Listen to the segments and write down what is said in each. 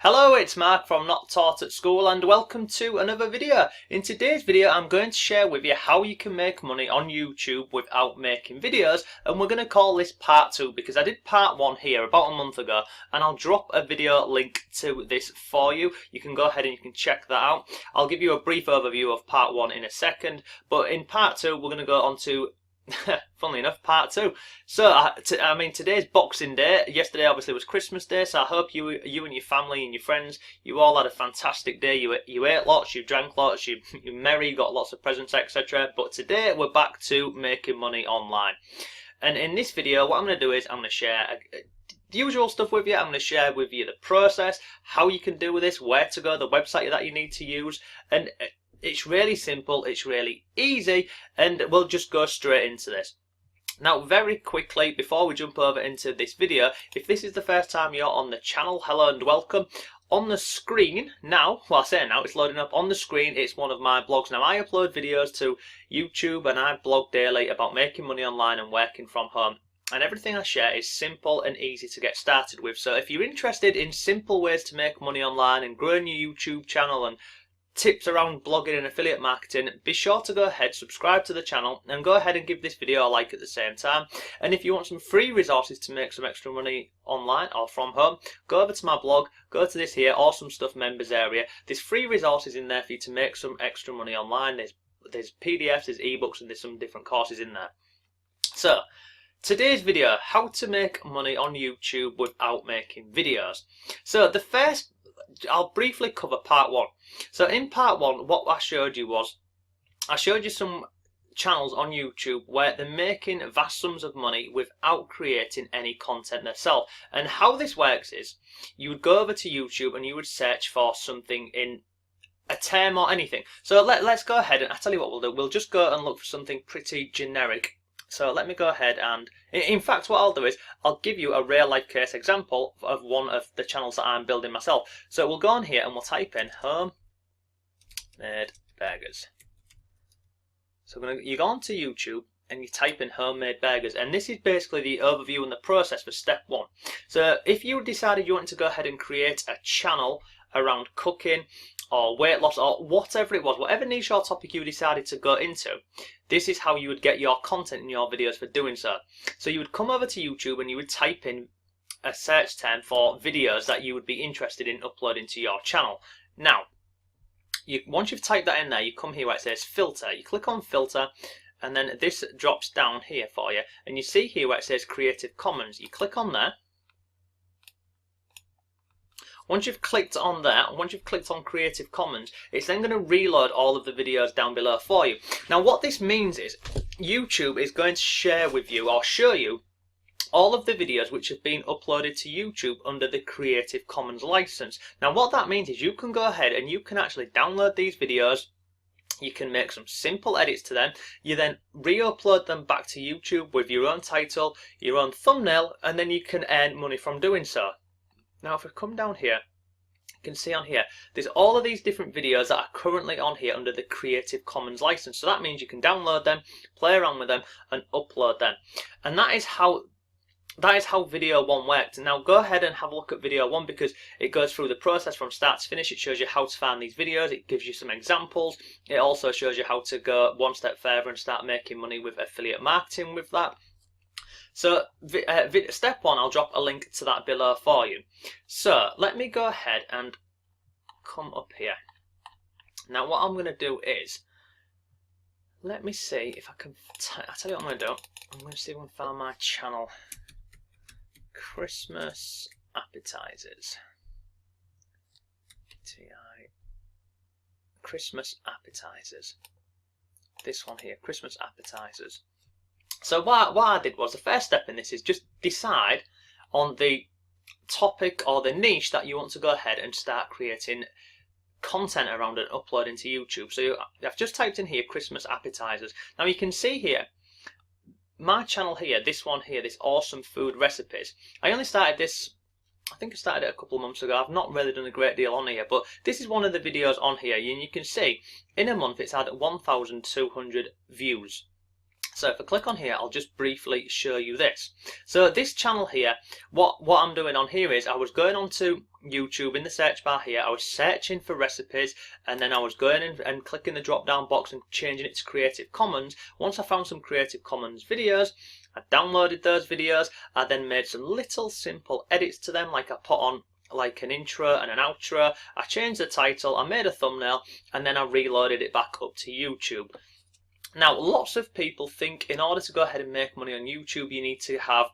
Hello, it's Mark from Not Taught at School and welcome to another video. In today's video I'm going to share with you how you can make money on YouTube without making videos, and we're going to call this part 2 because I did part 1 here about a month ago and I'll drop a video link to this for you. You can go ahead and you can check that out. I'll give you a brief overview of part 1 in a second, but in part 2 we're going to go on to funnily enough, part 2. So, today's Boxing Day. Yesterday, obviously, was Christmas Day. So I hope you and your family and your friends, you all had a fantastic day. You ate lots, you drank lots, you merry, got lots of presents, etc. But today, we're back to making money online. And in this video, what I'm going to do is I'm going to share the usual stuff with you. I'm going to share with you the process, how you can do this, where to go, the website that you need to use, and it's really simple, it's really easy, and we'll just go straight into this. Now, very quickly, before we jump over into this video, if this is the first time you're on the channel, hello and welcome. On the screen now, well, I say now, it's loading up on the screen, it's one of my blogs. Now, I upload videos to YouTube and I blog daily about making money online and working from home. And everything I share is simple and easy to get started with. So if you're interested in simple ways to make money online and growing your YouTube channel and tips around blogging and affiliate marketing, be sure to go ahead, subscribe to the channel, and go ahead and give this video a like at the same time. And if you want some free resources to make some extra money online or from home, go over to my blog, go to this here Awesome Stuff members area. There's free resources in there for you to make some extra money online. There's PDFs, there's ebooks, and there's some different courses in there. So today's video, how to make money on YouTube without making videos. So I'll briefly cover part 1. So in part 1, what I showed you was, I showed you some channels on YouTube where they're making vast sums of money without creating any content themselves. And how this works is, you would go over to YouTube and you would search for something in a term or anything. So let's go ahead and I'll tell you what we'll do. We'll just go and look for something pretty generic. So let me go ahead and, in fact, what I'll do is I'll give you a real life case example of one of the channels that I'm building myself. So we'll go on here and we'll type in homemade burgers. So you go onto YouTube and you type in homemade burgers, and this is basically the overview and the process for step 1. So if you decided you wanted to go ahead and create a channel around cooking or weight loss or whatever it was, whatever niche or topic you decided to go into, this is how you would get your content in your videos for doing so. So you would come over to YouTube and you would type in a search term for videos that you would be interested in uploading to your channel. Now, once you've typed that in there, you come here where it says filter. You click on filter, and then this drops down here for you. And you see here where it says Creative Commons. You click on there. Once you've clicked on that, once you've clicked on Creative Commons, it's then going to reload all of the videos down below for you. Now what this means is, YouTube is going to share with you or show you all of the videos which have been uploaded to YouTube under the Creative Commons license. Now what that means is you can go ahead and you can actually download these videos. You can make some simple edits to them. You then re-upload them back to YouTube with your own title, your own thumbnail, and then you can earn money from doing so. Now if we come down here, you can see on here, there's all of these different videos that are currently on here under the Creative Commons license. So that means you can download them, play around with them, and upload them. And that is how video 1 worked. Now go ahead and have a look at video 1 because it goes through the process from start to finish. It shows you how to find these videos, it gives you some examples, it also shows you how to go one step further and start making money with affiliate marketing with that. So step 1, I'll drop a link to that below for you. So let me go ahead and come up here. Now what I'm going to do is, let me see if I can, I'll tell you what I'm going to do. I'm going to see if I can find my channel. Christmas appetizers. Christmas appetizers. This one here, Christmas appetizers. So what I did was, the first step in this is just decide on the topic or the niche that you want to go ahead and start creating content around and uploading to YouTube. So I've just typed in here Christmas appetizers. Now you can see here, my channel here, this one here, this awesome food recipes. I only started this, I think I started it a couple of months ago. I've not really done a great deal on here, but this is one of the videos on here, and you can see in a month it's had 1,200 views. So if I click on here, I'll just briefly show you this. So this channel here, what I'm doing on here is I was going on to YouTube in the search bar here, I was searching for recipes, and then I was going in and clicking the drop down box and changing it to Creative Commons. Once I found some Creative Commons videos, I downloaded those videos, I then made some little simple edits to them, like I put on like an intro and an outro, I changed the title, I made a thumbnail, and then I reloaded it back up to YouTube. Now, lots of people think in order to go ahead and make money on YouTube, you need to have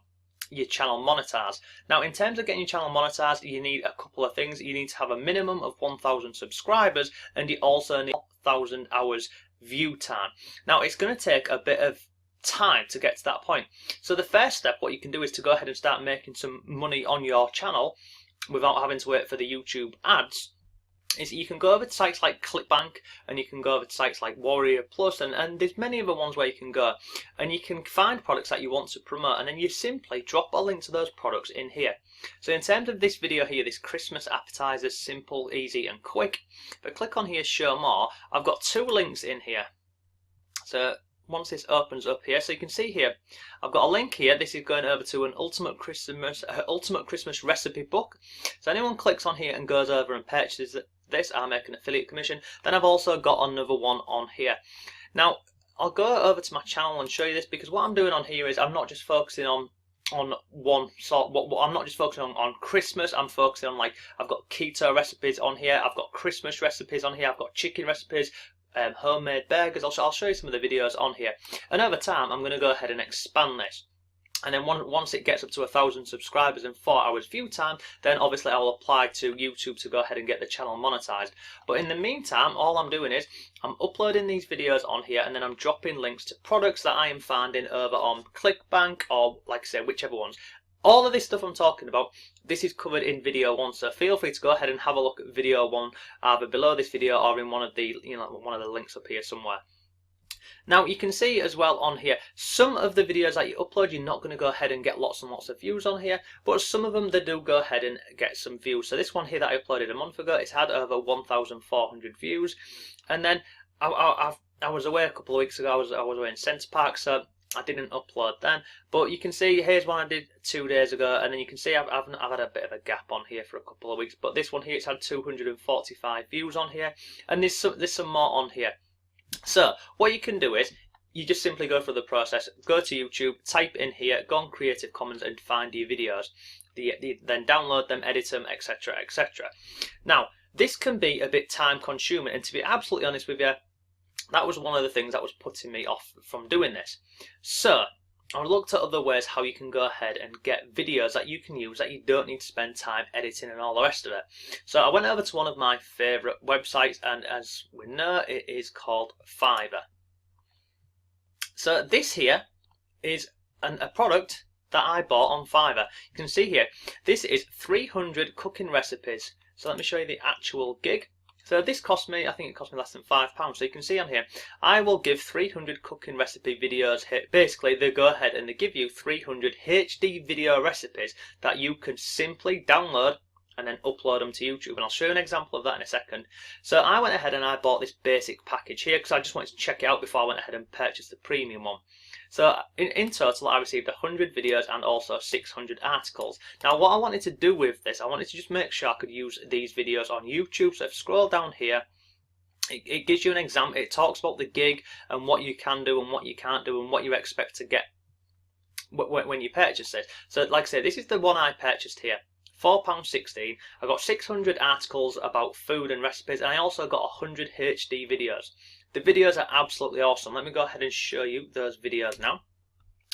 your channel monetized. Now, in terms of getting your channel monetized, you need a couple of things. You need to have a minimum of 1,000 subscribers, and you also need 1,000 hours view time. Now, it's going to take a bit of time to get to that point. So the first step, what you can do is to go ahead and start making some money on your channel without having to wait for the YouTube ads. Is you can go over to sites like ClickBank, and you can go over to sites like Warrior Plus, and there's many other ones where you can go, and you can find products that you want to promote, and then you simply drop a link to those products in here. So in terms of this video here, this Christmas appetizer, simple, easy and quick, but click on here, show more, I've got 2 links in here. So once this opens up here, so you can see here, I've got a link here. This is going over to an Ultimate Christmas recipe book. So anyone clicks on here and goes over and purchases this, I make an affiliate commission. Then I've also got another one on here. Now I'll go over to my channel and show you this, because what I'm doing on here is I'm not just focusing on one sort. I'm not just focusing on Christmas. I'm focusing on, like, I've got keto recipes on here. I've got Christmas recipes on here. I've got chicken recipes. Homemade burgers. I'll show you some of the videos on here, and over time I'm going to go ahead and expand this, and then once it gets up to 1,000 subscribers and 4 hours view time, then obviously I'll apply to YouTube to go ahead and get the channel monetized. But in the meantime, all I'm doing is I'm uploading these videos on here, and then I'm dropping links to products that I am finding over on ClickBank, or, like I say, whichever ones. All of this stuff I'm talking about, this is covered in video 1, so feel free to go ahead and have a look at video 1 either below this video or in one of the links up here somewhere. Now you can see as well on here, some of the videos that you upload, you're not going to go ahead and get lots and lots of views on here, but some of them they do go ahead and get some views. So this one here that I uploaded a month ago, it's had over 1,400 views, and then I was away a couple of weeks ago. I was away in Centre Park, so I didn't upload then, but you can see here's one I did 2 days ago, and then you can see I've had a bit of a gap on here for a couple of weeks, but this one here, it's had 245 views on here, and there's some more on here. So what you can do is you just simply go through the process, go to YouTube, type in here, go on Creative Commons and find your videos, then download them, edit them, etc, etc. Now this can be a bit time consuming, and to be absolutely honest with you, that was one of the things that was putting me off from doing this. So I looked at other ways how you can go ahead and get videos that you can use that you don't need to spend time editing and all the rest of it. So I went over to one of my favourite websites, and as we know, it is called Fiverr. So this here is a product that I bought on Fiverr. You can see here, this is 300 cooking recipes. So let me show you the actual gig. So this cost me, I think it cost me less than £5. So you can see on here, I will give 300 cooking recipe videos here. Basically, they go ahead and they give you 300 HD video recipes that you can simply download and then upload them to YouTube. And I'll show you an example of that in a second. So I went ahead and I bought this basic package here because I just wanted to check it out before I went ahead and purchased the premium one. So in total, I received 100 videos and also 600 articles. Now what I wanted to do with this, I wanted to just make sure I could use these videos on YouTube. So if you scroll down here, it gives you an example. It talks about the gig and what you can do and what you can't do and what you expect to get when you purchase this. So like I say, this is the one I purchased here. £4.16. I got 600 articles about food and recipes, and I also got 100 HD videos. The videos are absolutely awesome. Let me go ahead and show you those videos now.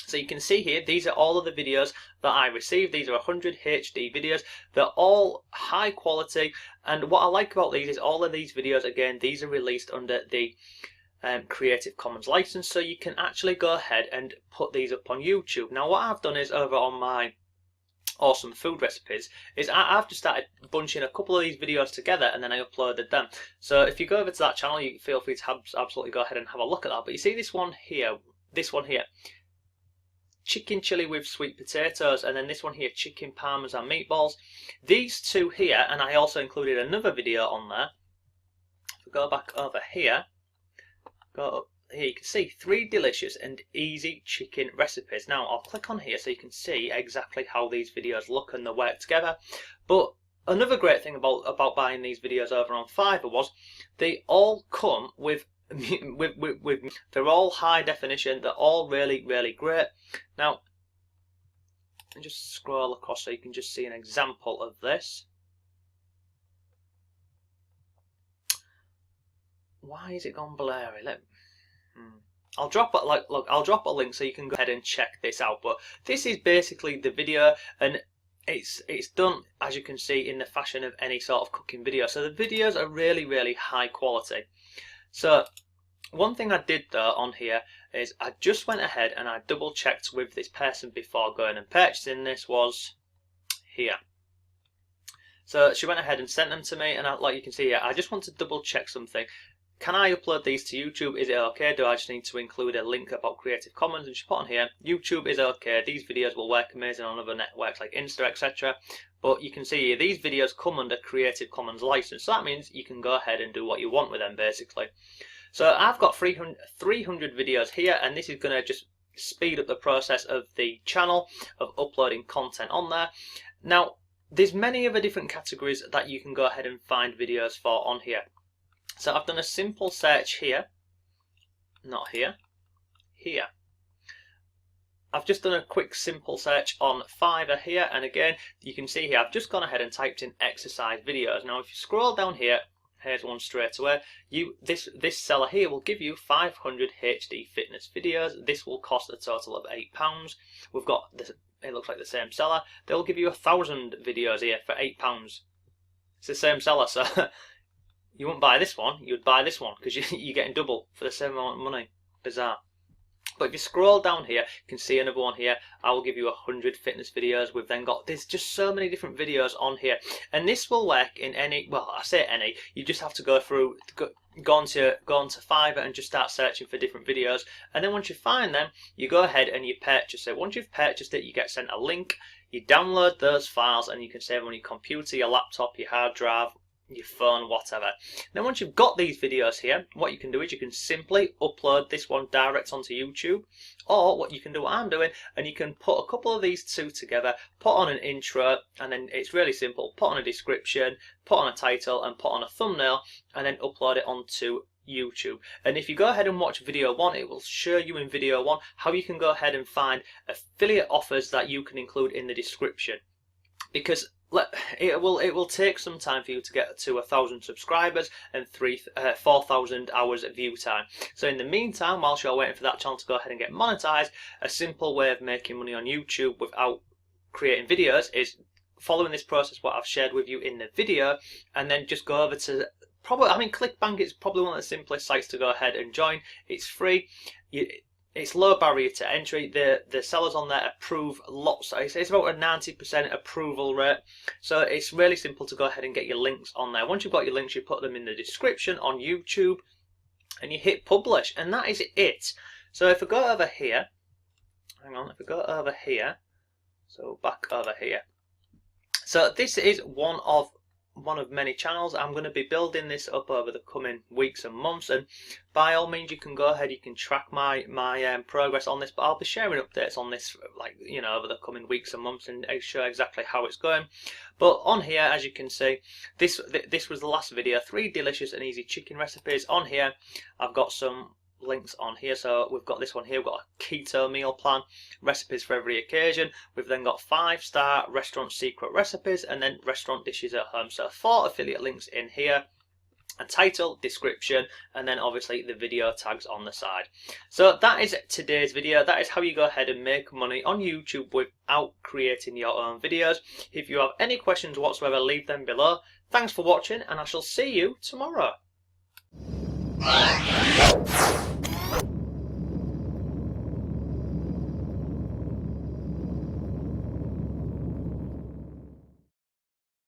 So you can see here, these are all of the videos that I received. These are 100 HD videos. They're all high quality, and what I like about these is all of these videos, again, these are released under the Creative Commons license, so you can actually go ahead and put these up on YouTube. Now what I've done is, over on my awesome food recipes, is I've just started bunching a couple of these videos together, and then I uploaded them. So if you go over to that channel, you feel free to absolutely go ahead and have a look at that. But you see this one here, chicken chili with sweet potatoes, and then this one here, chicken parmesan meatballs. These two here, and I also included another video on there. If we go back over here, go up here you can see 3 delicious and easy chicken recipes. Now I'll click on here so you can see exactly how these videos look and they work together. But another great thing about buying these videos over on Fiverr was they all come with they're all high definition. They're all really great. Now just scroll across so you can just see an example of this. Why is it gone blurry? I'll drop a link so you can go ahead and check this out. But this is basically the video, and it's done, as you can see, in the fashion of any sort of cooking video. So the videos are really high quality. So one thing I did though on here is I just went ahead and I double checked with this person before going and purchasing. This was here. So she went ahead and sent them to me, and like you can see here, I just want to double check something. Can I upload these to YouTube? Is it okay? Do I just need to include a link about Creative Commons? And she put on here, YouTube is okay. These videos will work amazing on other networks like Insta, etc. But you can see here, these videos come under Creative Commons license. So that means you can go ahead and do what you want with them, basically. So I've got 300 videos here, and this is going to just speed up the process of the channel of uploading content on there. Now, there's many other different categories that you can go ahead and find videos for on here. So I've done a simple search here, not here, here. I've just done a quick simple search on Fiverr here, and again you can see here I've just gone ahead and typed in exercise videos. Now if you scroll down here, here's one straight away. This seller here will give you 500 HD fitness videos. This will cost a total of £8. We've got this, it looks like the same seller. They'll give you 1,000 videos here for £8. It's the same seller, so you wouldn't buy this one, you'd buy this one because you're getting double for the same amount of money. Bizarre. But if you scroll down here, you can see another one here. I will give you 100 fitness videos. We've then got, there's just so many different videos on here. And this will work in any, well, I say any, you just have to go through, go onto Fiverr and just start searching for different videos. And then once you find them, you go ahead and you purchase it. Once you've purchased it, you get sent a link. You download those files and you can save them on your computer, your laptop, your hard drive, your phone, whatever. Then once you've got these videos here, what you can do is you can simply upload this one direct onto YouTube, or what you can do, what I'm doing, and you can put a couple of these two together, put on an intro, and then it's really simple, put on a description, put on a title, and put on a thumbnail, and then upload it onto YouTube. And if you go ahead and watch video 1, it will show you in video 1 how you can go ahead and find affiliate offers that you can include in the description, because it will take some time for you to get to 1,000 subscribers and 4,000 hours of view time. So in the meantime, whilst you're waiting for that channel to go ahead and get monetized, a simple way of making money on YouTube without creating videos is following this process what I've shared with you in the video, and then just go over to ClickBank is probably one of the simplest sites to go ahead and join. It's free. It's low barrier to entry. The sellers on there approve lots. It's about a 90% approval rate. So it's really simple to go ahead and get your links on there. Once you've got your links, you put them in the description on YouTube and you hit publish, and that is it. So if I go over here, if I go over here, so back over here. So this is one of many channels. I'm going to be building this up over the coming weeks and months, and by all means you can go ahead, you can track my progress on this, but I'll be sharing updates on this over the coming weeks and months and show exactly how it's going. But on here, as you can see, this was the last video, 3 delicious and easy chicken recipes. On here I've got some links on here. So we've got this one here, we've got a keto meal plan, recipes for every occasion. We've then got 5-star restaurant secret recipes, and then restaurant dishes at home. So 4 affiliate links in here, a title, description, and then obviously the video tags on the side. So that is today's video. That is how you go ahead and make money on YouTube without creating your own videos. If you have any questions whatsoever, leave them below. Thanks for watching, and I shall see you tomorrow.